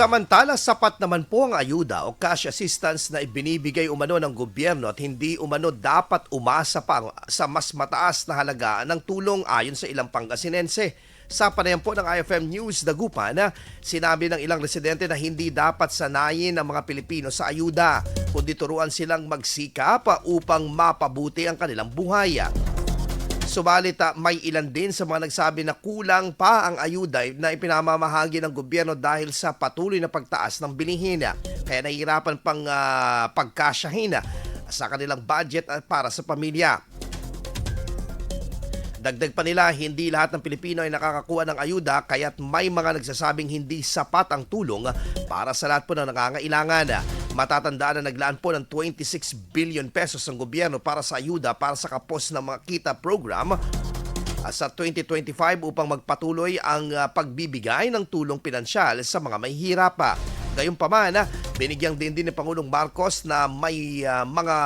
Samantala, sapat naman po ang ayuda o cash assistance na ibinibigay umano ng gobyerno at hindi umano dapat umasa pa sa mas mataas na halaga ng tulong ayon sa ilang Pangasinense. Sa panayam po ng IFM News Dagupan, sinabi ng ilang residente na hindi dapat sanayin ang mga Pilipino sa ayuda, kundi turuan silang magsikap upang mapabuti ang kanilang buhay. Subalit may ilan din sa mga nagsabi na kulang pa ang ayuda na ipinamamahagi ng gobyerno dahil sa patuloy na pagtaas ng bilihin. Kaya nahihirapan pang pagkasyahin sa kanilang budget para sa pamilya. Dagdag pa nila, hindi lahat ng Pilipino ay nakakakuha ng ayuda kaya't may mga nagsasabing hindi sapat ang tulong para sa lahat po ng nangangailangan. Matatandaan na naglaan po ng 26 billion pesos ang gobyerno para sa ayuda para sa kapos ng mga kita program sa 2025 upang magpatuloy ang pagbibigay ng tulong pinansyal sa mga mahihirap. Gayunpaman, binigyang din ni Pangulong Marcos na may mga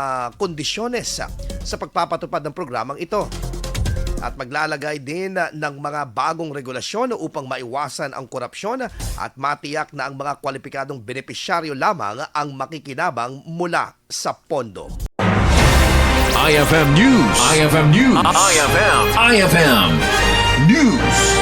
kondisyones sa pagpapatupad ng programang ito. At maglalagay din ng mga bagong regulasyon upang maiwasan ang korupsyon at matiyak na ang mga kwalipikadong benepisyaryo lamang ang makikinabang mula sa pondo. IFM News. IFM News. IFM News.